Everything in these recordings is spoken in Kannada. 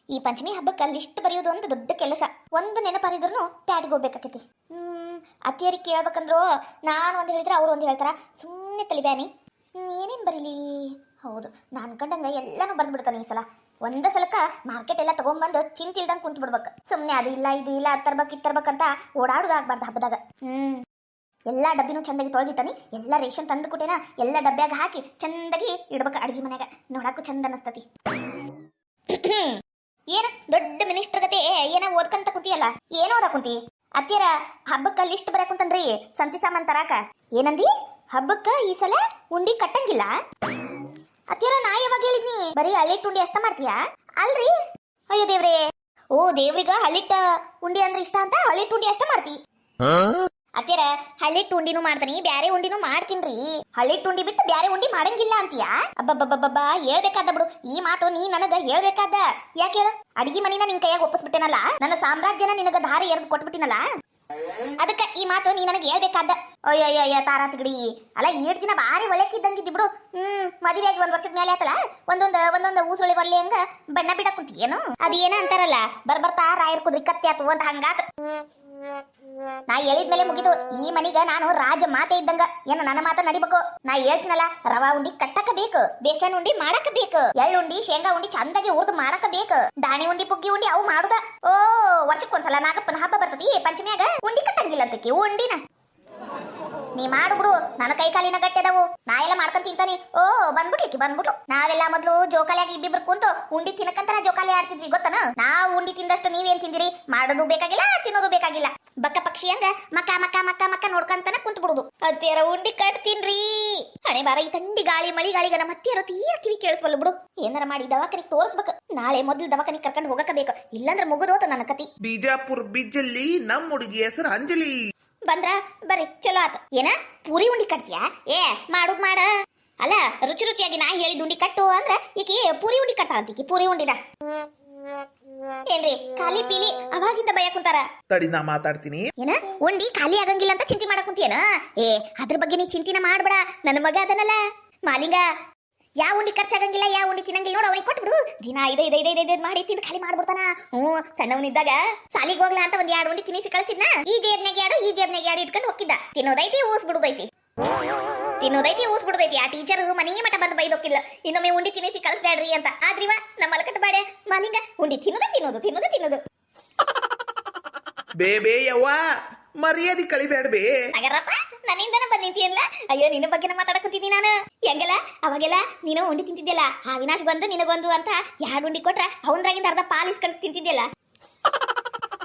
ಈ ಪಂಚಮಿ ಹಬ್ಬಕ್ಕೆ ಲಿಸ್ಟ್ ಬರೆಯೋದು ಒಂದು ದೊಡ್ಡ ಕೆಲಸ. ಒಂದು ನೆನಪರಿದ್ರು ಪ್ಯಾಟಿಗೆ ಹೋಗ್ಬೇಕಾಕೈತಿ. ಅತ್ತಿಯರಿಗೆ ಕೇಳ್ಬೇಕಂದ್ರು ನಾನು ಒಂದು ಹೇಳಿದ್ರೆ ಅವ್ರು ಒಂದು ಹೇಳ್ತಾರ. ಸುಮ್ಮನೆ ತಲಿಬ್ಯಾನಿ. ಏನೇನು ಬರೀಲಿ? ಹೌದು, ನಾನು ಕಂಡಂಗೆ ಎಲ್ಲನೂ ಬರ್ದು ಬಿಡ್ತಾನೆ ಈ ಸಲ. ಒಂದೇ ಸಲಕ್ಕ ಮಾರ್ಕೆಟ್ ಎಲ್ಲ ತಗೊಂಡ್ಬಂದು ಚಿಂತಿಲ್ದಂಗೆ ಕುಂತು ಬಿಡ್ಬೇಕು. ಸುಮ್ಮನೆ ಅದು ಇಲ್ಲ ಇದು ಇಲ್ಲ ಅದು ತರ್ಬೇಕು ಇದು ತರ್ಬೇಕಂತ ಓಡಾಡೋದಾಗಬಾರ್ದು ಹಬ್ಬದಾಗ. ಎಲ್ಲ ಡಬ್ಬಿನೂ ಚಂದಾಗಿ ತೊಳೆದಿಟ್ಟಾನಿ. ಎಲ್ಲ ರೇಷನ್ ತಂದು ಕೊಟ್ಟೇನ, ಎಲ್ಲ ಡಬ್ಬ್ಯಾಗ ಹಾಕಿ ಚಂದಾಗಿ ಇಡ್ಬೇಕು ಅಡುಗೆ ಮನ್ಯಾಗ. ನೋಡಕ್ಕೂ ಚಂದ ಅನಸ್ತತಿ. ಏನ ದೊಡ್ಡ ಮಿನಿಸ್ಟರ್ ಗತೆ ಏನ ಓದ್ಕಂತ ಕುಂತಿಯಲ್ಲ, ಏನೋ ಓದ ಕುಂತಿ? ಅತ್ತಿಯರ ಹಬ್ಬಕ್ಕ ಲಿಸ್ಟ್ ಬರಕ್ ಕುಂತನ್ರಿ ಸಂತಿ ಸಾಮಾನ್ ತರಾಕ. ಏನಂದಿ? ಹಬ್ಬಕ್ಕ ಈ ಸಲ ಉಂಡಿ ಕಟ್ಟಂಗಿಲ್ಲ? ಅತ್ತಿಯರ ನಾ ಯಾವಾಗ ಹೇಳಿದ್ನಿ? ಬರೀ ಹಳ್ಳಿಟ್ಟು ಉಂಡಿ ಅಷ್ಟ ಮಾಡ್ತೀಯಾ? ಅಲ್ರಿ, ಅಯ್ಯೋ ದೇವ್ರೇ. ಓ ದೇವ್ರಿಗ ಹಳ್ಳಿಟ್ಟ ಉಂಡಿ ಅಂದ್ರೆ ಇಷ್ಟ ಅಂತ ಹಳ್ಳಿಟ್ಟು ಉಂಡಿ ಅಷ್ಟ ಮಾಡ್ತಿ? ಅತ್ತಿಯರ ಹಳ್ಳಿಟ್ಟು ಉಂಡಿನೂ ಮಾಡ್ತಾನಿ, ಬ್ಯಾರೆ ಉಂಡಿನೂ ಮಾಡ್ತೀನ್ರಿ. ಹಳ್ಳಿಟ್ಟು ಉಂಡಿ ಬಿಟ್ಟು ಬ್ಯಾರೆ ಉಂಡಿ ಮಾಡಂಗಿಲ್ಲ ಅಂತೀಯಾ? ಅಬ್ಬಬ್ಬಬ್ಬಬ್ಬ, ಹೇಳ್ಬೇಕಾದ ಬಿಡು ಈ ಮಾತು. ನೀ ನನಗ ಹೇಳ್ಬೇಕಾದ. ಯಾಕೆ ಹೇಳು? ಅಡಿಗೆ ಮನಿನ ನಿನ್ ಕೈಯಾಗ ಒಪ್ಪಿಸ್ಬಿಟ್ಟೇನಲ್ಲ, ನನ್ನ ಸಾಮ್ರಾಜ್ಯನ ನಿನಗ ದಾರಿ ಎರೆದು ಕೊಟ್ಬಿಟ್ಟಿನಲ್ಲ, ಅದಕ್ಕೆ ಈ ಮಾತು ನೀ ನನಗೆ ಹೇಳ್ಬೇಕಾದ. ಅಯ್ಯಯ್ಯ ತಾರಾ ತಿಗಡಿ. ಅಲ್ಲ ಏಟ್ ದಿನ ಭಾರಿ ಒಳ್ಳೆಕಿದ್ದಂಗಿದ್ದಿ ಬಿಡು. ಮದುವೆ ಆಗಿ 1 ವರ್ಷದ ಮೇಲೆ ಆತಲ್ಲ, ಒಂದೊಂದು ಊಸೊಳಿ ಒಳ್ಳೆ ಹಂಗ ಬಣ್ಣ ಬಿಡಕ್ ಕುಂತಿಯೇನು? ಅದೇನ ಅಂತಾರಲ್ಲ, ಬರ್ಬರ್ತಾ ರಾಯರ್ ಕುದ್ರಿ ಕತ್ತಿ ಆತು ಅಂತ ಹಂಗಾತ. ನಾ ಹೇಳಿದ್ಮೇಲೆ ಮುಗಿದು. ಈ ಮನಿಗ ನಾನು ರಾಜ ಮಾತೆ ಇದ್ದಂಗ. ಏನ ನನ್ನ ಮಾತ ನಡಿಬೇಕು. ನಾ ಹೇಳ್ತೀನಲ್ಲ, ರವಾ ಉಂಡಿ ಕಟ್ಟಕ ಬೇಕು, ಬೇಸನ್ ಉಂಡಿ ಮಾಡಕ ಬೇಕು, ಎಳ್ಳುಂಡಿ ಶೇಂಗಾ ಉಂಡಿ ಚಂದಾಗಿ ಉರ್ದು ಮಾಡಕ ಬೇಕು, ದಾಣಿ ಉಂಡಿ ಪುಗ್ಗಿ ಉಂಡಿ ಅವು ಮಾಡುದ. ಓ ವರ್ಷಕ್ಕೊಂದ್ಸಲ ನಾಗಪ್ಪನ ಹಬ್ಬ ಬರ್ತತಿ ಪಂಚಮಿಯಾಗ, ಉಂಡಿ ಕಟ್ಟಂಗಿಲ್ಲ ಅಂತಕಿ ಉಂಡಿನ. ನೀ ಮಾಡ್ಬಿಡು, ನನ್ನ ಕೈ ಕಾಲಿನ ಗಟ್ಟೆದವು, ನಾ ಎಲ್ಲ ಮಾಡ್ಕೊಂಡ್ ತಿಂತಾನಿ. ಓ ಬಂದ್ಬಿಟ್ಲು. ನಾವೆಲ್ಲ ಮೊದ್ಲು ಜೋಕಾಲಿಯಾಗಿ ಇಬ್ಬಿಬ್ರು ಕುಂತು ಉಂಡಿ ತಿನ್ನಕಂತ ಜೋಕಾಲಿ ಆಡ್ತಿದ್ವಿ ಗೊತ್ತನ? ನಾವು ಉಂಡಿ ತಿಂದಷ್ಟು ನೀವೇನ್ ತಿಂದಿರಿ? ಮಾಡೋದು ಬೇಕಾಗಿಲ್ಲ, ತಿನ್ನೋದು ಬೇಕಾಗಿಲ್ಲ. ಬಕ್ಕ ಪಕ್ಷಿ ಹಂಗ ಮಕ್ಕ ಮಕ್ಕ ಮಕ್ಕ ಮಕ್ಕ ನೋಡ್ಕಂತಾನ ಕುಂತ ಬಿಡುದು. ಅತ್ತಿಯರ ಉಂಡಿ ಕಟ್ತೀನ್ರಿ. ಹಣೆ ಬಾರ ಈ ಥಂಡಿ ಗಾಳಿ ಮಳಿಗಾಳಿಗ ನಮ್ಮ ಅತ್ತಿಯರ ತೀರ ಕಿವಿ ಕೇಳಿಸ್ವಲ್ಲ ಬಿಡು. ಏನಾರ ಮಾಡಿ ದವಾಖಾನಿಗೆ ತೋರಿಸ್ಬೇಕು. ನಾಳೆ ಮೊದ್ಲು ದವಾಖಾನಿಗೆ ಕರ್ಕೊಂಡು ಹೋಗಕ ಬೇಕು, ಇಲ್ಲಾಂದ್ರೆ ಮುಗಿದೋತ ನನ್ನ ಕತಿ. ಬಿಜಾಪುರ್ ಬಿಜ್ಜಲ್ಲಿ ನಮ್ಮ ಹುಡುಗಿ ಹೆಸರು ಅಂಜಲಿ. ಬಂದ್ರ ಬರ್ರಿ, ಚಲೋ ಆತ. ಏನ ಪೂರಿ ಉಂಡಿ ಕಟ್ತೀಯಾ? ಏ ಮಾಡುದ್ ಮಾಡ. ಅಲ್ಲ ರುಚಿ ರುಚಿಯಾಗಿ ನಾ ಹೇಳಿದ ಉಂಡಿ ಕಟ್ಟು ಅಂದ್ರ ಈಕಿ ಪೂರಿ ಉಂಡಿ ಕಟ್ಟ ಅಂತೀಕಿ. ಪೂರಿ ಉಂಡಿನ ಏನ್ರಿ ಖಾಲಿ ಪೀಲಿ ಅವಾಗಿಂದ ಭಯ ಕುಂತಾರ. ತಡಿ ನಾ ಮಾತಾಡ್ತೀನಿ. ಏನ ಉಂಡಿ ಖಾಲಿ ಆಗಂಗಿಲ್ಲ ಅಂತ ಚಿಂತೆ ಮಾಡಕ್ ಕುಂತಿಯೇನ? ಏ ಅದ್ರ ಬಗ್ಗೆ ನೀ ಚಿಂತಿನ ಮಾಡ್ಬೇಡ. ನನ್ನ ಮಗ ಅದನಲ್ಲ ಮಾಲಿಂಗ, ಯಾವ ಉಂಡಿ ಖರ್ಚಾಗಂಗಿಲ್ಲ, ಯಾವ ಉಂಡಿ ತಿನ್ನಂಗಿಲ್ಲ ನೋಡು, ಅವನಿಗೆ ಕೊಟ್ಬಿಡು. ದಿನ ಐದೈದು ಮಾಡಿ ತಿಂದು ಖಾಲಿ ಮಾಡ್ಬಿಡ್ತಾನ. ಸಣ್ಣವನಿದ್ದಾಗ ಸಾಲಿಗೆ ಹೋಗ್ಲಾ ಅಂತ 1-2 ಉಂಡಿ ತಿನ್ನಿಸಿ ಕಳ್ಸಿದ್ನ. ಈ ಜೇಬ್ನಾಗ ಎರಡು ಇಟ್ಕೊಂಡು ಹೋಗಿದ್ದ. ತಿನ್ನೋದೈತಿ ಊಸ್ಬಿಡುದೈತಿ. ಆ ಟೀಚರ್ ಮನಿ ಮಠ ಬಂದು ಬೈದೋಕಿಲ್ಲ, ಇನ್ನೊಮ್ಮೆ ಉಂಡಿ ತಿನ್ನಿಸಿ ಕಳಿಸ್ಬೇಡ್ರಿ ಅಂತ. ಆದ್ರಿವ ನಮ್ಮ ಮಲಕಟ್ಟ ಬಾಡೆ ಮಾಲಿಂಗ ಉಂಡಿ ತಿನ್ನೋದು. ಬೇಬೇ ಯವ್ವ ಮರ್ಯಾದಿ ಕಳಿಬೇಡ್ಬೇ. ಅಗರಪ್ಪ ನನ್ನಿಂದನ ಬಂದ್ ನಿಂತಿಯಲ್ಲ. ಅಯ್ಯೋ ನಿನ್ನ ಬಗ್ಗೆ ಮಾತಾಡಕಂತಿದ್ದೀನಿ ನಾನು. ಹೆಂಗಲ್ಲ ಅವಾಗೆಲ್ಲ ನೀನು ಉಂಡಿ ತಿಂತಿದ್ಯಲ್ಲ, ಆ ವಿನಾಶ್ ಬಂದು ನಿನಗೊಂದು ಅಂತ 2 ಉಂಡಿ ಕೊಟ್ರ ಅವನ್ರಾಗಿಂದ ಅರ್ಧ ಪಾಲ್ ಇಸ್ಕೊಂಡು ತಿಂತಿದ್ಯಲ್ಲ.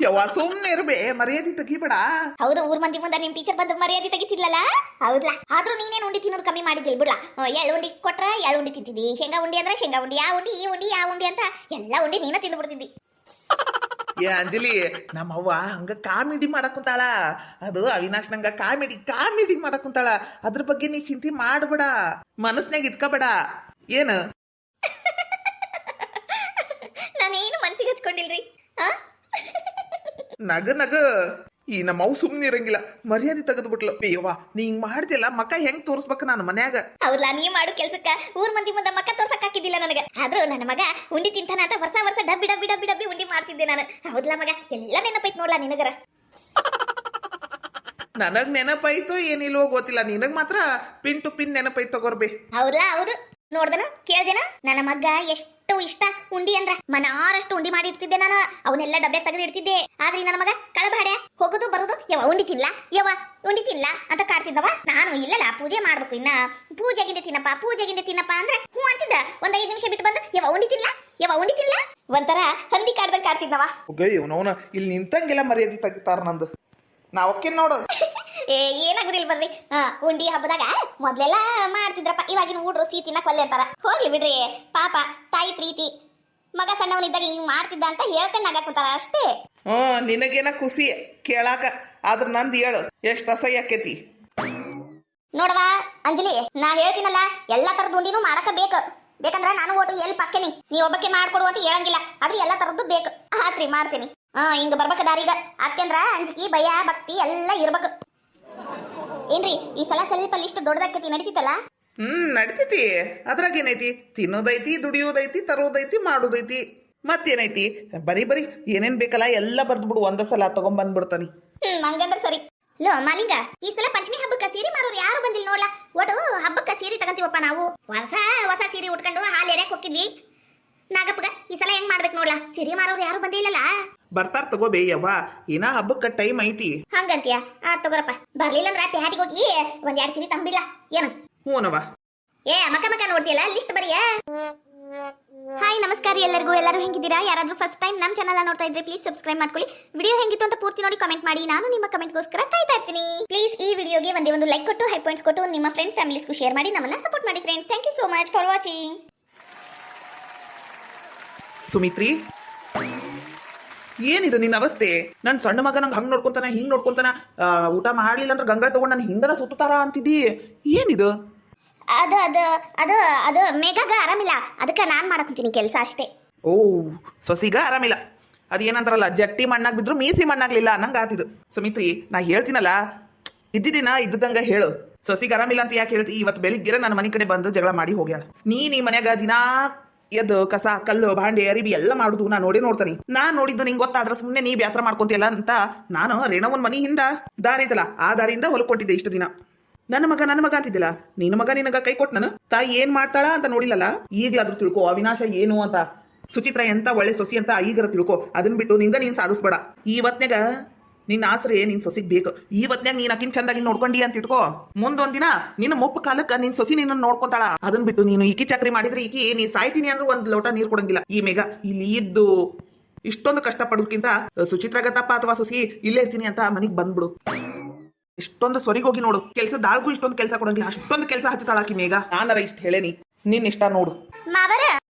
ಯವ್ವ ಸುಮ್ಮನೆ ಇರ್ಬೇ, ಮರ್ಯಾದಿ ತೆಗಿಬೇಡ. ಹೌದು, ಊರ್ ಮಂದಿ ಮುಂದೆ ನಿಮ್ ಟೀಚರ್ ಬಂದು ಮರ್ಯಾದೆ ತೆಗಿತಿದ್ಲಲ್ಲ, ಹೌದ್ಲಾ? ಆದ್ರೂ ನೀನೇನು ಉಂಡಿ ತಿನ್ನೋದು ಕಮ್ಮಿ ಮಾಡಿದ್ದಿಲ್ಲ ಬಿಡ್ಲಾ. ಎಳ್ಳು ಉಂಡಿ ಕೊಟ್ರ ಎಳ್ಳು ಉಂಡಿ ತಿಂತಿದ್ದಿ, ಶೇಂಗಾ ಉಂಡಿ ಅಂದ್ರೆ ಶೇಂಗಾ ಉಂಡಿ, ಆ ಉಂಡಿ ಈ ಉಂಡಿ ಆ ಉಂಡಿ ಅಂತ ಎಲ್ಲ ಉಂಡಿ ನೀನ ತಿಂದು ಬಿಡ್ತಿದ್ದಿ. ಏ ಅಂಜಲಿ, ನಮ್ಮವ್ವ ಹಂಗ ಕಾಮಿಡಿ ಮಾಡಕ್ಕಂತಾಳ. ಅದು ಅವಿನಾಶ್ ನಂಗ ಕಾಮಿಡಿ ಮಾಡಕ್ಕಂತಾಳ. ಅದ್ರ ಬಗ್ಗೆ ನೀ ಚಿಂತೆ ಮಾಡ್ಬೇಡ, ಮನಸ್ನಾಗ ಇಟ್ಕೋಬೇಡ. ಏನು ನಾನೇನು ಮನ್ಸಿಗೆ ಹಚ್ಕೊಂಡಿಲ್ರಿ. ನಗ ಈ ನಮ್ಮವ್ ಸುಮ್ನೆ ಇರಂಗಿಲ್ಲ, ಮರ್ಯಾದೆ ತೆಗೆದು ಬಿಟ್ಲು. ಅಯ್ಯವ್ವ ನೀ ಹಿಂಗ್ ಮಾಡ್ತಿಲ್ಲ, ಮಕ್ಕ ಹೆಂಗ್ ತೋರ್ಸ್ಬೇಕ ನಾನು ಮನ್ಯಾಗ? ಹೌದಾ, ನೀ ಮಾಡು ಕೆಲ್ಸಕ್ಕ ಊರ್ ಮಂದಿ ಮುಂದೆ ಮಕ್ಕ ತೋರ್ಸಕ್ ಹಾಕಿದ್ದಿಲ್ಲ ನನಗ. ಆದ್ರೂ ನನ್ನ ಮಗ ಉಂಡಿ ತಿಂತಾನ ಅಂತ ವರ್ಷ ಡಬ್ಬಿ ಉಂಡಿ ಮಾಡ್ತಿದ್ದೆ ನಾನು. ಹೌದ್ಲಾ ಮಗ, ಎಲ್ಲ ನೆನಪೈತ್ ನೋಡ್ಲಾ ನಿನಗರ. ನನಗ್ ನೆನಪಾಯ್ತು ಏನಿಲ್ವೋ ಗೊತ್ತಿಲ್ಲ, ನಿನಗ್ ಮಾತ್ರ ಪಿನ್ ಟು ಪಿನ್ ನೆನಪಾಯ್ತು ತಗೋರ್ಬೇ. ಹೌದಾ? ಹೌದು, ನೋಡ್ದನ ಕೇಳ್ದೇನ ನನ್ನ ಮಗ ಎಷ್ಟು ಇಷ್ಟ ಉಂಡಿ ಅಂದ್ರ. ಮನಾರಷ್ಟು ಉಂಡಿ ಮಾಡಿ ಇಡ್ತಿದ್ದೆ ನಾನು, ಅವನ್ನೆಲ್ಲ ಡಬ್ಬೆ ತೆಗೆದು ಇಡ್ತಿದ್ದೆ. ಆದ್ರೆ ನನ್ನ ಮಗ ಕಳಬಾಡೆ ಹೋಗುದು ಬರುದು, ಯವ ಉಂಡಿ ತಿನ್ಲ ಅಂತ ಕಾಡ್ತಿದ್ದವ. ನಾನು ಇಲ್ಲಲ್ಲ ಪೂಜೆ ಮಾಡ್ಬೇಕು, ಇನ್ನ ಪೂಜೆಗಿಂದ ತಿನ್ನಪ್ಪ ಅಂದ್ರೆ ಹ್ಞೂ ಅಂತಿದ್ದ. 1-5 ನಿಮಿಷ ಬಿಟ್ಟು ಬಂದು ಯವ ಉಂಡಿ ತಿನ್ಲ ಒಂಥರ ಹಂದಿ ಕಾಡ್ದಂಗ್ ಕಾಡ್ತಿದ್ದವ. ಇವನವನ ಇಲ್ಲಿ ನಿಂತಂಗೆಲ್ಲ ಮರ್ಯಾದೆ ತೆಗಿತಾರ ನಂದು. ನಾ ಒಕ್ಕೆ ನೋಡು. ಏನಾಗುದಿಲ್ಲ ಬರ್ರಿ. ಉಂಡಿ ಹಬ್ಬದಾಗ ಮೊದ್ಲೆಲ್ಲ ಮಾಡ್ತಿದ್ರಪ್ಪ, ಇವಾಗಿನ ಊಡ್ರು ಸಿಹಿ ತಿನ್ನಕ್ ಒಲ್ಲೆ ಅಂತಾರ. ಹೋಗ್ಲಿ ಬಿಡ್ರಿ, ಪಾಪ ತಾಯಿ ಪ್ರೀತಿ. ಮಗ ಸಣ್ಣವನಿದ್ದಾಗ ಹಿಂಗ್ ಮಾಡ್ತಿದ್ದ ಅಂತ ಹೇಳ್ಕೊಂಡು ನಗಾಕುಂತಾರ ಅಷ್ಟೇ. ನಿನಗೇನ ಖುಷಿ ಕೇಳಾಕ, ಆದ್ರ ನಂದು ಹೇಳು ಎಷ್ಟ್ ಅಸಹ್ಯ ಆಕೇತಿ. ನೋಡವಾ ಅಂಜಲಿ, ನಾ ಹೇಳ್ತೀನಲ್ಲ ಎಲ್ಲಾ ತರದ ಉಂಡಿನೂ ಮಾಡಕ ಬೇಕಂದ್ರ ನಾನು ಓಟು ಎಲ್ಲಿ ಪಕ್ಕನಿ. ನೀ ಒಬ್ಬಕ್ಕೆ ಮಾಡ್ಕೊಡು ಅಂತ ಹೇಳಂಗಿಲ್ಲ, ಆದ್ರೆ ಎಲ್ಲಾ ತರದ್ದು ಬೇಕು. ಆತ್ರಿ ಮಾಡ್ತೀನಿ. ಹಿಂಗ ಬರ್ಬೇಕ ದಾರಿಗ. ಅತ್ಯಂದ್ರ ಅಂಜಿಕೆ ಭಯ ಭಕ್ತಿ ಎಲ್ಲ ಇರ್ಬೇಕು. ಏನ್ರಿ ಈ ಸಲ ಸ್ವಲ್ಪ ಲಿಸ್ಟ್ ದೊಡ್ಡದಾಕೈತಿ, ನಡೀತಿತ್ತಲ್ಲ? ನಡಿತೈತಿ. ಅದ್ರಾಗ ಏನೈತಿ? ತಿನ್ನೋದೈತಿ, ದುಡಿಯೋದೈತಿ, ತರೋದೈತಿ, ಮಾಡೋದೈತಿ. ಮತ್ತೇನೈತಿ ಬರೀ ಬರೀ ಏನೇನ್ ಬೇಕಲ್ಲ ಎಲ್ಲ ಬರ್ದು ಬಿಡು ಒಂದ ಸಲ ತಗೊಂಡ್ಬಂದ್ಬಿಡ್ತಾನಿ. ಹಂಗಂದ್ರ ಸರಿ. ಲೋ ಮಾಲಿಂಗ, ಈ ಸಲ ಪಂಚಮಿ ಹಬ್ಬಕ್ಕ ಸೀರೆ ಮಾರೋರು ಯಾರು ಬಂದಿಲ್ಲ ನೋಡ್ಲಾ. ಒಟ್ಟು ಹಬ್ಬಕ್ಕ ಸೀರೆ ತಗಂತೀವಪ್ಪ ನಾವು. ಹೊಸ ಹೊಸ ಸೀರೆ ಉಟ್ಕೊಂಡು ಹಾಲು ಎರೆಕ್ ಹೋಗಿದ್ವಿ ನಾಗಪ್ಪಗ. ಈ ಸಲ ಹೆಂಗ್ ಮಾಡ್ಬೇಕು ನೋಡ್ಲಾ, ಸೀರೆ ಮಾರೋರು ಯಾರು ಬಂದಿಲ್ಲಲ್ಲ. ಬರ್ತಾರ ತಗೋಬೇ ಯವ್ವ, ಏನ ಹಬ್ಬಕ್ಕ ಟೈಮ್ ಐತಿ. ಹಂಗಂತೀಯ? ತಗೋರಪ್ಪ. ಬರ್ಲಿಲ್ಲ ಅಂದ್ರ ಪ್ಯಾಟಿಗೆ ಹೋಗಿ ಒಂದ್ 2 ಸೀರೆ ತಂಬಿಡ್ಲ ಏನು? ಹೂನವ. ಏ ಮಕ್ಕ ಮಕ್ಕ ನೋಡ್ತೀಯಲ್ಲ, ಲಿಸ್ಟ್ ಬರೀಯ. ಹಾಯ್ ನಮಸ್ಕಾರ ಎಲ್ಲರಿಗೂ. ಎಲ್ಲರೂ ಹೆಂಗಿದ್ದೀರಾ? ಯಾರಾದ್ರೂ ಫಸ್ಟ್ ಟೈಮ್ ನಮ್ಮ ಚಾನಲ್ ನೋಡ್ತಾ ಇದ್ರೆ ಪ್ಲೀಸ್ ಸಬ್ಸ್ಕ್ರೈಬ್ ಮಾಡ್ಕೊಳ್ಳಿ. ವಿಡಿಯೋ ಹೆಂಗಿತ್ತು ಅಂತ ಪೂರ್ತಿ ನೋಡಿ ಕಮೆಂಟ್ ಮಾಡಿ. ನಾನು ನಿಮ್ಮ ಕಮೆಂಟ್ಗೋಸ್ಕರ ಕಾಯ್ತಾ ಇರ್ತೀನಿ. ಪ್ಲೀಸ್ ಈ ವಿಡಿಯೋಗೆ ಒಂದೇ ಒಂದು ಲೈಕ್ ಕೊಟ್ಟು ಹೈ ಪಾಯಿಂಟ್ಸ್ ಕೊಟ್ಟು ನಿಮ್ಮ ಫ್ರೆಂಡ್ಸ್ ಫ್ಯಾಮಿಲೀಸ್ಗೂ ಶೇರ್ ಮಾಡಿ ನಮ್ಮನ್ನ ಸಪೋರ್ಟ್ ಮಾಡಿ friends. Thank you so much for watching. Sumitri, ಏನಿದು ನಿನ್ನ ಅವಸ್ಥೆ? ನನ್ ಸಣ್ಣ ಮಗ ನಂಗೆ ಹಂಗ್ ನೋಡ್ಕೊಂತಾನ ಹಿಂಗ್ ನೋಡ್ಕೊಂತಾನ, ಊಟ ಮಾಡ್ಲಿಲ್ಲ ಅಂದ್ರೆ ಗಂಗಳ ತಗೊಂಡ್ ನನ್ ಹಿಂದನ ಸುತ್ತಾರ ಅಂತಿದ್ದಿ. ಏನಿದು? ಅದು ಅದು ಅದು ಅದು ಮೇಘಾಗ ಆರಾಮಿಲ್ಲ, ಅದಕ್ಕೆ ನಾನ್ ಮಾಡಕೊಂತೀನಿ ಕೆಲಸ ಅಷ್ಟೇ. ಓ, ಸೊಸಿಗ ಆರಾಮಿಲ್ಲ. ಅದೇನಂತಾರಲ್ಲ, ಜಟ್ಟಿ ಮಣ್ಣಾಗ್ ಬಿದ್ರು ಮೀಸಿ ಮಣ್ಣಾಗ್ಲಿಲ್ಲ ಅನ್ನಂಗ ಆತಿದು. ಸುಮಿತ್ರಿ, ನಾ ಹೇಳ್ತೀನಲ್ಲ, ಇದ್ದಿದ್ದೀನ ಇದ್ದಂಗ ಹೇಳು. ಸೊಸಿಗ ಆರಾಮಿಲ್ಲ ಅಂತ ಯಾಕೆ ಹೇಳ್ತಿ? ಇವತ್ತು ಬೆಳಿಗ್ಗೆ ನನ್ನ ಮನೆ ಕಡೆ ಬಂದು ಜಗಳ ಮಾಡಿ ಹೋಗ್ಯಾಳ. ನೀ ಮನ್ಯಾಗ ದಿನಾ ಎದ್ದು ಕಸ ಕಲ್ಲು ಭಾಂಡೆ ಅರಿಬಿ ಎಲ್ಲ ಮಾಡುದು ನಾ ನೋಡ್ತಾನಿ. ನಾನ್ ನೋಡಿದ್ದು ನಿಂಗೆ ಗೊತ್ತಾದ್ರ ಸುಮ್ಮನೆ ನೀ ಬೇಸರ ಮಾಡ್ಕೊಂತಿಯಲ್ಲ ಅಂತ ನಾನು ರೇಣವನ್ ಮನಿ ಹಿಂದ ದಾರಿ ಐತಲ್ಲ ಆ ದಾರಿಯಿಂದ ಹೊಲ್ಕೊಟ್ಟಿದ್ದೆ ಇಷ್ಟು ದಿನ. ನನ್ನ ಮಗ ಅಂತಿದ್ದಿಲ್ಲ, ನಿನ್ನ ಮಗ ನಿನಗ ಕೈ ಕೊಟ್ಟು ನಾನು ತಾಯಿ ಏನ್ ಮಾಡ್ತಾಳ ಅಂತ ನೋಡಿಲ್ಲಲ್ಲ. ಈಗ್ಲಾದ್ರೂ ತಿಳ್ಕೊ ಅವಿನಾಶ ಏನು ಅಂತ. ಸುಚಿತ್ರ ಎಂತ ಒಳ್ಳೆ ಸೊಸಿ ಅಂತ ಈಗರ ತಿಳ್ಕೊ. ಅದನ್ ಬಿಟ್ಟು ನಿಂದ ನೀನ್ ಸಾಧಿಸ್ಬೇಡ. ಇವತ್ನಾಗ ನಿನ್ನ ಆಸರೆ ನಿನ್ ಸೊಸಿಗ್ ಬೇಕು. ಇವತ್ನಾಗ ನೀನ್ ಅಕಿನ್ ಚಂದಾಗಿ ನೋಡ್ಕೊಂಡಿ ಅಂತ ಇಟ್ಕೋ. ಮುಂದೊಂದ್ ದಿನ ನಿನ್ನ ಮುಪ್ಪ ಕಾಲಕ್ಕ ನಿನ್ ಸೊಸಿ ನಿನ್ನ ನೋಡ್ಕೊಂತಾಳ. ಅದನ್ ಬಿಟ್ಟು ನೀನು ಈಕಿ ಚಾಕ್ರಿ ಮಾಡಿದ್ರೆ ಈಕಿ ನೀ ಸಾಯ್ತೀನಿ ಅಂದ್ರೆ ಒಂದ್ ಲೋಟ ನೀರ್ ಕೊಡಂಗಿಲ್ಲ. ಈ ಮೇಘ ಇಲ್ಲಿ ಇದ್ದು ಇಷ್ಟೊಂದು ಕಷ್ಟ ಪಡೋದ್ಕಿಂತ ಸುಚಿತ್ರಗತಪ್ಪ ಅಥವಾ ಸೊಸಿ ಇಲ್ಲೇ ಇರ್ತೀನಿ ಅಂತ ಮನಿಗ್ ಬಂದ್ಬಿಡು. ಇಷ್ಟೊಂದು ಸೊರಿಗ್ ಹೋಗಿ ನೋಡು. ಕೆಲ್ಸದಾಳ್ಗೂ ಇಷ್ಟೊಂದು ಕೆಲಸ ಕೊಡಂಗಿಲ್ಲ, ಅಷ್ಟೊಂದು ಕೆಲಸ ಹಚ್ಚತಾಳಾಕಿ ಮೇಘ. ನಾನರ ಇಷ್ಟ ಹೇಳೇನಿ, ನಿನ್ ಇಷ್ಟ ನೋಡು. ಮಾವರ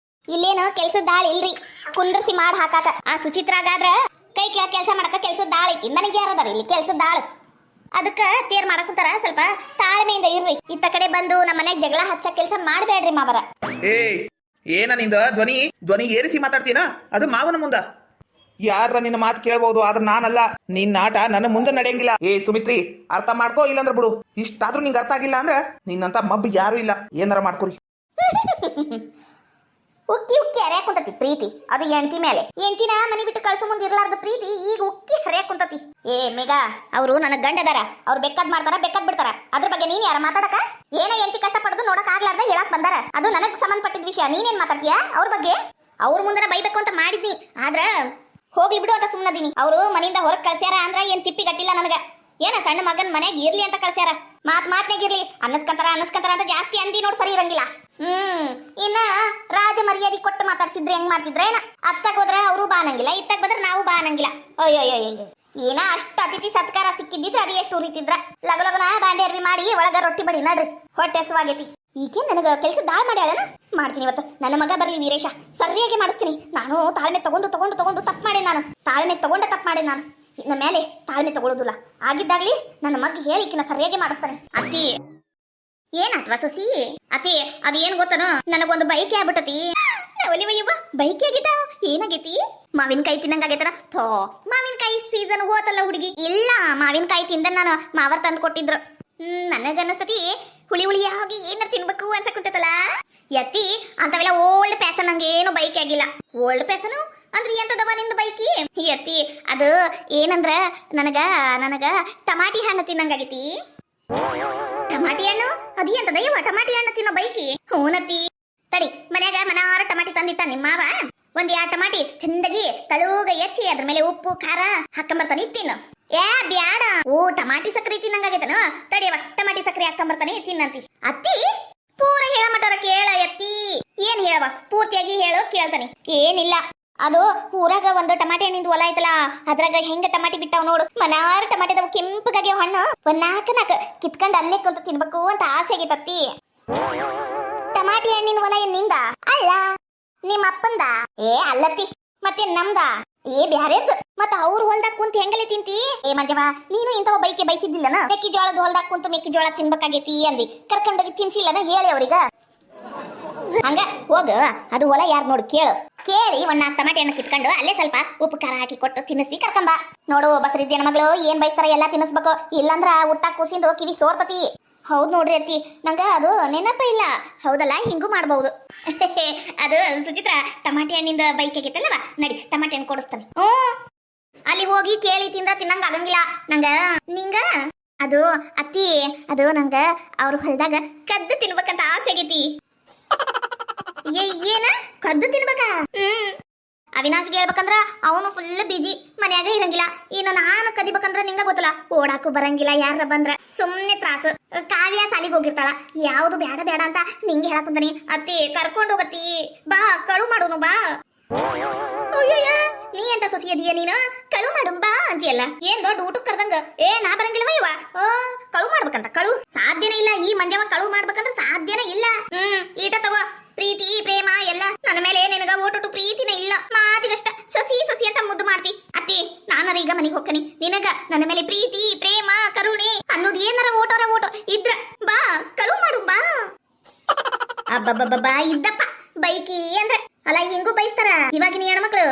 ಇಲ್ಲೇನು ಕೆಲ್ಸದ ದಾಳ ಇಲ್ರಿ, ಕುಂದರ್ಸಿ ಮಾಡಿ ಹಾಕಾಕ. ಆ ಸುಚಿತ್ರಾಗಾದ್ರ ಕೈ ಕೆಲಸ ಮಾಡಕ ಕೆಲ್ಸದ ದಾಳ ಐತಿ. ನನಗೆ ಯಾರದಾರ ಇಲ್ಲಿ ಕೆಲ್ಸದ ದಾಳ? ಅದಕ್ಕ ತೇರ್ ಮಾಡಕುಂತಾರ. ಸ್ವಲ್ಪ ತಾಳ್ಮೆಯಿಂದ ಇರ್ರಿ. ಇತ್ತ ಕಡೆ ಬಂದು ನಮ್ಮ ಮನ್ಯಾಗ ಜಗಳ ಹಚ್ಚ ಕೆಲಸ ಮಾಡಬೇಡ್ರಿ ಮಾವರ. ಏನ ನಿಂದ ಧ್ವನಿ ಏರಿಸಿ ಮಾತಾಡ್ತೀನ? ಅದು ಮಾವನ ಮುಂದ. ಯಾರ ನಿನ್ನ ಮಾತು ಕೇಳ್ಬಹುದು, ಆದ್ರೆ ನಾನಲ್ಲ. ನಿನ್ನ ಆಟ ನನ್ನ ಮುಂದೆ ನಡೆಯಂಗಿಲ್ಲ. ಸುಮಿತ್ರಿ, ಅರ್ಥ ಮಾಡ್ಕೋ, ಇಲ್ಲಂದ್ರ ಬಿಡು. ಇಷ್ಟಾದ್ರೂ ನಿಂಗೆ ಅರ್ಥ ಆಗಿಲ್ಲ ಅಂದ್ರೆ ನಿನ್ನಂತ ಮಬ್ಬ ಯಾರು ಇಲ್ಲ. ಏನಾರ ಮಾಡ್ಕೊರಿ. ಉಕ್ಕಿ ಹರಿಯಾಕ್ ಕುಂತತಿ ಪ್ರೀತಿ. ಅದು ಎಂಟಿ ಮೇಲೆ. ಎಂಟಿನ ಮನಿ ಬಿಟ್ಟು ಕಳ್ಸೋ ಮುಂದೆ ಇರ್ಲಾರ್ದ ಪ್ರೀತಿ ಈಗ ಉಕ್ಕಿ ಹರಿಯಾಕ್ ಕುಂತತಿ. ಮೇಘ, ಅವರು ನನಗ್ ಗಂಡದಾರ. ಅವ್ರು ಬೆಕ್ಕದ್ ಮಾಡ್ತಾರ, ಬೆಕ್ಕದ್ ಬಿಡ್ತಾರ. ಅದ್ರ ಬಗ್ಗೆ ನೀನ್ ಯಾರ ಮಾತಾಡಕ? ಏನ ಎಂಟಿ ಕಷ್ಟ ಪಡೆದು ನೋಡಕ್ ಆಗ್ಲಾರ್ದ ಹೇಳಕ್ ಬಂದಾರ. ಅದು ನನಗ್ ಸಂಬಂಧಪಟ್ಟಿದ ವಿಷಯ. ನೀನೇನ್ ಮಾತಾಡ್ತೀಯ ಅವ್ರ ಬಗ್ಗೆ? ಅವ್ರ ಮುಂದೆ ಬೈಬೇಕು ಅಂತ ಮಾಡಿದ್ನಿ, ಆದ್ರ ಹೋಗ್ಲಿ ಬಿಡು ಅಂತ ಸುಮ್ಮನದೀನಿ. ಅವರು ಮನೆಯಿಂದ ಹೊರಗೆ ಕಳ್ಸ್ಯಾರ ಅಂದ್ರ ಏನ್ ತಿಪ್ಪಿ ಗಟ್ಟಿಲ್ಲ ನನಗ. ಏನ ಸಣ್ಣ ಮಗನ್ ಮನ್ಯಾಗ ಇರ್ಲಿ ಅಂತ ಕಳ್ಸ್ಯಾರ. ಮಾತ್ನಾಗ ಇರ್ಲಿ ಅನ್ನಸ್ಕಂತಾರ ಅಂತ ಜಾಸ್ತಿ ಅಂದಿ ನೋಡ್, ಸರಿ ಇರಂಗಿಲ್ಲ. ಇನ್ನ ರಾಜ ಮರ್ಯಾದೆ ಕೊಟ್ಟು ಮಾತಾಡ್ಸಿದ್ರೆ ಹೆಂಗ್ ಮಾಡ್ತಿದ್ರ ಏನ? ಅತ್ತಾಗ ಹೋದ್ರ ಅವರು ಬಾ ಅನ್ನಂಗಿಲ್ಲ, ಇತ್ತಾಗ ಬಂದ್ರೆ ನಾವು ಬಾ ಅನ್ನಂಗಿಲ್ಲ. ಅಯ್ಯೋ ಏನ ಅಷ್ಟ ಅತಿಥಿ ಸತ್ಕಾರ ಸಿಕ್ಕಿದ್ದಿದ್ರೆ ಅದು ಎಷ್ಟು ಉರಿತಿದ್ರ. ಲಗಲಗನ ಬಾಂಡೆ ಅರ್ವಿ ಮಾಡಿ ಒಳಗ ರೊಟ್ಟಿ ಬಡಿ ನಡ್ರಿ, ಹೊಟ್ಟೆ ಹಸುವಾಗೈತಿ. ಈಗೇನ್ ನನಗ ಕೆಲಸ ದಾಳ್ ಮಾಡ್ಯಾಳನ? ಮಾಡ್ತೀನಿ ಇವತ್ತು. ನನ್ನ ಮಗ ಬರ್ಲಿ ವೀರೇಶ, ಸರಿಯಾಗಿ ಮಾಡಿಸ್ತೀನಿ. ನಾನು ತಾಳ್ಮೆ ತಗೊಂಡು ತಪ್ಪು ಮಾಡೇನ್. ನಾನು ತಾಳ್ಮೆ ತಗೊಂಡ ತಪ್ಪು ಮಾಡೇನ್. ನಾನು ಇನ್ನ ಮೇಲೆ ತಾಳ್ಮೆ ತಗೊಳ್ಳೋದಿಲ್ಲ. ಆಗಿದ್ದಾಗ್ಲಿ ನನ್ನ ಮಗ ಹೇಳಿಕಿನ ಸರಿಯಾಗಿ ಮಾಡಿಸ್ತಾನೆ. ಅತ್ತಿ ಏನಾತ್ವಾ ಸೊಸಿ? ಅತಿ ಅದ ಏನ್ ಗೊತ್ತನು, ನನಗೊಂದು ಬೈಕೆ ಆಗ್ಬಿಟ್ಟತಿ. ಬೈಕೆ ಆಗಿದ್ದಾವ? ಏನಾಗೈತಿ? ಮಾವಿನಕಾಯಿ ತಿನ್ನಂಗಾಗೈತನ? ಥೋ, ಮಾವಿನಕಾಯಿ ಸೀಸನ್ ಹೋತಲ್ಲ ಹುಡುಗಿ. ಇಲ್ಲ, ಮಾವಿನಕಾಯಿ ತಿಂದ ನಾನು ಮಾವರ್ ತಂದು ಕೊಟ್ಟಿದ್ರು. ನನಗನ್ನಿಸ್ತತಿ ಹುಳಿ ಆಗಿ ಏನಾರ ತಿನ್ಬೇಕು ಅನ್ಸಕುಂತಲ್ಲ. ಯತ್ತಿ ಅಂತವೆಲ್ಲ ಓಲ್ಡ್ ಪ್ಯಾಸನ್. ನಂಗೇನು ಬೈಕ್ ಆಗಿಲ್ಲ. ಓಲ್ಡ್ ಪ್ಯಾಸನು ಅಂದ್ರೆ ಎಂತದವ ನಿಂದ ಬೈಕಿ? ಯತ್ತಿ ಅದು ಏನಂದ್ರ ನನಗ ಟಮಾಟಿ ಹಣ್ಣು ತಿನ್ನಂಗಾಗೈತಿ. ಟಮಾಟಿ ಹಣ್ಣು? ಅದು ಎಂತದ ಇವ ಟಮಾಟಿ ಹಣ್ಣು ತಿನ್ನೋ ಬೈಕಿ? ಹೂನತ್ತಿ, ತಡಿ, ಮನ್ಯಾಗ ಮನಾರ ಟಮಾಟಿ ತಂದಿಟ್ಟ ನಿಮ್ಮವ. ಒಂದ್ 2 ಟಮಾಟಿ ಚಂದಗಿ ತಳುಗ ಹೆಚ್ಚಿ ಅದ್ರ ಮೇಲೆ ಉಪ್ಪು ಖಾರ ಹಾಕೊಂಬರ್ತಾನೆ, ತಿನ್ನು. ಬ್ಯಾಡ. ಓ, ಟಮಾಟಿ ಸಕ್ರಿ ತಿನ್ನಂಗಾಗೈತನ? ತಡಿಯವ, ಟಮಾಟಿ ಸಕ್ರಿ ಹಾಕೊಂಬರ್ತಾನೆ, ತಿನ್ನಂತಿ. ಅತ್ತಿ ಪೂರ ಹೇಳ ಮಟಾರ ಕೇಳ. ಎತ್ತಿ ಏನ್ ಹೇಳವ? ಪೂರ್ತಿಯಾಗಿ ಹೇಳು, ಕೇಳ್ತಾನೆ. ಏನಿಲ್ಲ, ಅದು ಊರಾಗ ಒಂದು ಟಮಾಟಿ ಹಣ್ಣಿಂದ ಹೊಲ ಐತಲ್ಲ, ಅದ್ರಾಗ ಹೆಂಗ ಟಮಾಟಿ ಬಿಟ್ಟಾವ್ ನೋಡು. ಮನಾರು ಟಮಾಟಿದವು ಕೆಂಪಗಾಗ್ಯಾವ ಹಣ್ಣು. ಒಂದ್ 4 ಕಿತ್ಕೊಂಡ್ ಅಲ್ಲೇ ಕುಂತ ತಿನ್ಬೇಕು ಅಂತ ಆಸೆ ಆಗೈತತ್ತಿ. ಟಮಾಟಿ ಹಣ್ಣಿನ ಹೊಲ ಏನ್ ನಿಂದ? ಅಲ್ಲ, ನಿಮ್ಮ ಅಪ್ಪಂದ? ಅಲ್ಲತ್ತಿ, ಮತ್ತೆ ನಮ್ದ? ಬ್ಯಾರೇದ್. ಮತ್ತ ಅವ್ರ ಹೊಲ್ದಾಗ ಕುಂತ ಹೆಂಗಲಿ ತಿಂತಿ? ಮಂಜವ್ವ, ನೀನು ಇಂಥವ ಬೈಕೆ ಬೈಸಿದ್ದಿಲ್ಲನ? ಮೆಕ್ಕಿಜೋಳದ ಹೊಲ್ದಾಗ ಕುಂತು ಮೆಕ್ಕಿಜೋಳ ತಿನ್ಬೇಕಾಗೈತಿ ಅಂದಿ ಕರ್ಕೊಂಡೋಗಿ ತಿನ್ಸಿಲ್ಲನ? ಹೇಳಿ ಅವ್ರಿಗ. ಹಂಗ ಹೋಗ, ಅದು ಹೊಲ ಯಾರು ನೋಡಿ ಕೇಳಿ 1 4 ಟಮಾಟಿ ಹಣ್ಣು ಕಿತ್ಕೊಂಡು ಅಲ್ಲೇ ಸ್ವಲ್ಪ ಉಪ್ಪು ಖಾರ ಹಾಕಿ ಕೊಟ್ಟು ತಿನ್ನಿಸಿ ಕರ್ಕೊಂಬ. ನೋಡು ಬಸರಿದ್ದೇನ ಮಗಳು, ಏನ್ ಬೈಸ್ತಾರ ಎಲ್ಲ ತಿನ್ನಿಸ್ಬೇಕು. ಇಲ್ಲಂದ್ರ ಊಟ ಕೂಸಿಂದು ಕಿವಿ ಸೋರ್ತತಿ. ಹೌದು ನೋಡ್ರಿ ಅತ್ತಿ, ನಂಗ ಅದು ನೆನಪ ಇಲ್ಲ. ಹೌದಲ್ಲ, ಹಿಂಗೂ ಮಾಡ್ಬಹುದು. ಅದು ಸುಚಿತ್ರ ಟಮಾಟೆ ಹಣ್ಣಿಂದ ಬೈಕ್ ಆಗೈತಲ್ಲವ, ನಡಿ ಟಮಾಟೆ ಹಣ್ಣು ಕೊಡಿಸ್ತಾನೆ. ಅಲ್ಲಿ ಹೋಗಿ ಕೇಳಿ ತಿನ್ನಂಗ ಆಗಂಗಿಲ್ಲ ನಂಗ. ನಿಂಗ ಅದು ಅತ್ತಿ, ಅದು ನಂಗ ಅವ್ರ ಹೊಲದಾಗ ಕದ್ದು ತಿನ್ಬೇಕಂತ ಆಸೆ ಆಗೈತಿ. ಏನ ಕದ್ದು ತಿನ್ಬೇಕಾ? ಅವಿನಾಶ್ಗೆ ಹೇಳ್ಬೇಕಂದ್ರ ಅವನು ಫುಲ್ ಬಿಜಿ, ಮನ್ಯಾಗ ಇರಂಗಿಲ್ಲ. ಇನ್ನು ನಾನು ಕದಿಬೇಕಂದ್ರ ನಿಂಗ ಗೊತ್ತಲ್ಲ, ಓಡಾಕು ಬರಂಗಿಲ್ಲ, ಯಾರ ಬಂದ್ರ ಸುಮ್ನೆ ತ್ರಾಸ. ಕಾವ್ಯ ಸಾಲಿಗೆ ಹೋಗಿರ್ತಾಳ, ಯಾವ್ದು ಬೇಡ ಬೇಡ ಅಂತ ನಿಂಗೆ ಹೇಳಕಂತಾನಿ. ಅತ್ತಿ ಕರ್ಕೊಂಡು ಹೋಗತ್ತಿ, ಬಾ ಕಳು ಮಾಡೋನು ಬಾ. ಅಯ್ಯಯ್ಯ, ನೀ ಎಂತ ಸೊಸಿ ಅದೀಯ ನೀನು, ಕಳು ಮಾಡು ಬಾ ಅಂತೀಯಲ್ಲ. ಏನ್ ದೊಡ್ಡ ಊಟಕ್ಕೆ ಕರ್ದಂಗ. ನಾ ಬರಂಗಿಲ್ಲವ ಇವ, ಕಳು ಮಾಡ್ಬೇಕಂತ. ಕಳು ಸಾಧ್ಯನೇ ಇಲ್ಲ, ಈ ಮಂಜವ ಕಳು ಮಾಡ್ಬೇಕಂದ್ರ ಸಾಧ್ಯನೇ ಇಲ್ಲ. ಈಟ ತಗೋ, ಪ್ರೀತಿ ಪ್ರೇಮ ಎಲ್ಲ ನನ್ನ ಮೇಲೆ ನಿನಗ ಓಟು ಪ್ರೀತಿನೇ ಇಲ್ಲ. ಮಾತಿಗಷ್ಟ ಸೊಸಿ ಸೊಸಿ ಅಂತ ಮುದ್ದು ಮಾಡ್ತಿ. ಅತ್ತಿ ನಾನರ ಈಗ ಮನೆಗೆ ಹೋಗ್ತೀನಿ, ನಿನಗ ನನ್ನ ಮೇಲೆ ಪ್ರೀತಿ ಪ್ರೇಮ ಕರುಣೆ ಅನ್ನೋದು ಏನಾರ ಓಟೋ ಇದ್ರ ಬಾ ಕಳು ಮಾಡು ಬಾ. ಅಬ್ಬಬ್ಬಬ್ಬಾ ಇದ್ದಪ್ಪ ಬೈಕಿ ಅಂದ್ರ ಅಲ್ಲ, ಹಿಂಗೂ ಬೈಸ್ತಾರ ಇವಾಗಿನ ಹೆಣ್ಮಕ್ಳು.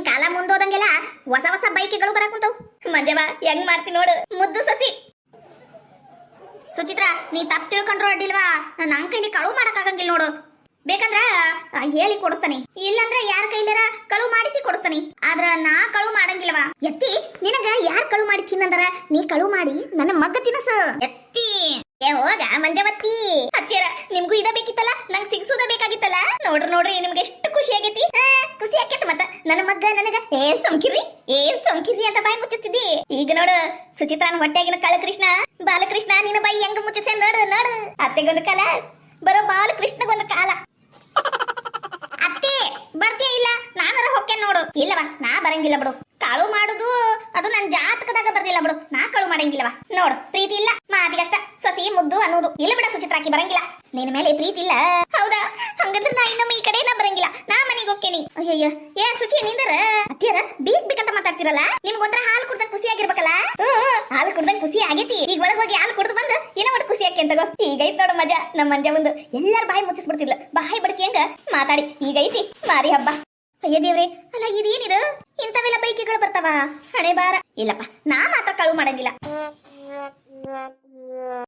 ಕಾಲ ಮುಂದೋದಂಗೆಲ್ಲ ಹೊಸ ಹೊಸ ಬೈಕಿಗಳು ಬರಾಕುಂತಾವ್. ಮಂಜವ ಹೆಂಗ್ ಮಾಡ್ತಿ ನೋಡು ಮುದ್ದು ಸಸಿ. ಸುಚಿತ್ರ, ನೀ ತಪ್ಪು ತಿಳ್ಕೊಂಡ್ರು ಅಡ್ಡಿಲ್ವಾ, ನನ್ನ ಕೈಲಿ ಕಳು ಮಾಡಕ್ ಆಗಂಗಿಲ್ಲ ನೋಡು. ಬೇಕಂದ್ರ ಹೇಳಿ ಕೊಡಿಸ್ತಾನೆ, ಇಲ್ಲಂದ್ರ ಯಾರ ಕೈಲಾರ ಕಳು ಮಾಡಿಸಿ ಕೊಡಿಸ್ತಾನೆ. ಆದ್ರ ನಾ ಕಳು ಮಾಡಂಗಿಲ್ಲವಾ. ಎತ್ತಿ, ನಿನಗ ಯಾರ್ ಕಳು ಮಾಡಿ ತಿನ್ನಂದ್ರ ನೀ ಕಳು ಮಾಡಿ ನನ್ನ ಮಗ್ಗ ತಿನ್ನಸ. ಎತ್ತಿ ಹೋಗ ಮಂಜವತ್ತಿ. ಹತ್ತಿರ ನಿಮ್ಗೂ ಇದ ಬೇಕಿತ್ತಲ್ಲ, ನಂಗ್ ಸಿಗ್ಸುದ ಬೇಕಾಗಿತ್ತಲ್ಲ. ನೋಡ್ರಿ ನಿಮ್ಗೆ ಎಷ್ಟು ಖುಷಿ ಆಗೈತಿ. ಖುಷಿ ಆಕೇತ ಮತ್ತ ನನ್ನ ಮಗ್ಗ ನನಗ ಸೋಂಕಿರಿ ಅಂತ ಬಾಯಿ ಮುಚ್ಚಿಸ್ತಿದ್ದಿ. ಈಗ ನೋಡು ಸುಚಿತಾನ್ ಹೊಟ್ಟೆಗಿನ ಬಾಲಕೃಷ್ಣ ನಿನ್ನ ಬಾಯಿ ಹೆಂಗ ಮುಚ್ಚಿಸ ನೋಡು. ಅತ್ತೆಗೊಂದು ಕಾಲ ಬರೋ ಬಾಲಕೃಷ್ಣಗೊಂದು ಕಾಲ. ಅತ್ತಿ ಬರ್ತೀಯ ಇಲ್ಲ, ನಾನರ ಹೊಕ್ಕೇನ್ ನೋಡು. ಇಲ್ಲವಾ, ನಾ ಬರಂಗಿಲ್ಲ ಬಿಡು. ಕಾಳು ಮಾಡುದು ಅದು ನನ್ ಜಾತಕದಾಗ ಬರ್ದಿಲ್ಲ ಬಿಡು. ನಾ ಕಳು ಮಾಡಂಗಿಲ್ಲವಾ. ನೋಡು, ಪ್ರೀತಿ ಇಲ್ಲ, ಮಾತಿಗಷ್ಟ ಸೊಸಿ ಮುದ್ದು ಅನ್ನೋದು ಇಲ್ಲ ಬಿಡ. ಸುಚಿತ್ರಾಕಿ ಬರಂಗಿಲ್ಲ, ನಿನ್ನ ಮೇಲೆ ಪ್ರೀತಿ ಇಲ್ಲ. ಹೌದಾ? ಹಂಗಂದ್ರೆ ನಾ ಇನ್ನೊಮ್ಮೆ ಈ ಕಡೆ ಬರಂಗಿಲ್ಲ, ನಾ ಮನೆಗೆ ಹೋಗ್ತೇನಿ. ಅಯ್ಯಯ್ಯ, ಸುಚಿ ನಿಂದರ ಅತ್ತಿಯರ ಬೇಕಂತ ಮಾತಾಡ್ತಿರಲ್ಲ. ನಿಮ್ಗೊಂದ್ರ ಹಾಲು ಕುಡ್ದಂಗ್ ಖುಷಿ ಆಗಿರ್ಬೇಕಲ್ಲ. ಹಾಲು ಕುಡ್ದಂಗ್ ಖುಷಿ ಆಗೈತಿ. ಈಗ ಒಳಗೆ ಹೋಗಿ ಹಾಲು ಕುಡ್ದು ಬಂದು ಏನೋ ಒಟ್ಟು ಖುಷಿ ಆಕೆ ಅಂತಗೋ. ಈಗೈತ್ ನೋಡು ಮಜಾ. ನಮ್ಮ ಮಂಜ ಒಂದು ಎಲ್ಲಾರ ಬಾಯಿ ಮುಚ್ಚಿಸ್ಬಿಡ್ತಿರ್ಲ, ಬಾಯಿ ಬಡ್ಕಿ ಹಂಗ ಮಾತಾಡಿ. ಈಗೈತಿ ಮಾರಿ ಹಬ್ಬ. ಅಯ್ಯ ದೇವ್ರೆ, ಅಲ್ಲ ಇದೇನಿದು, ಇಂಥವೆಲ್ಲ ಬೈಕಿಗಳು ಬರ್ತಾವ. ಹಣೆ ಬಾರ. ಇಲ್ಲಪ್ಪ, ನಾ ಮಾತ್ರ ಕಳು ಮಾಡಂಗಿಲ್ಲ.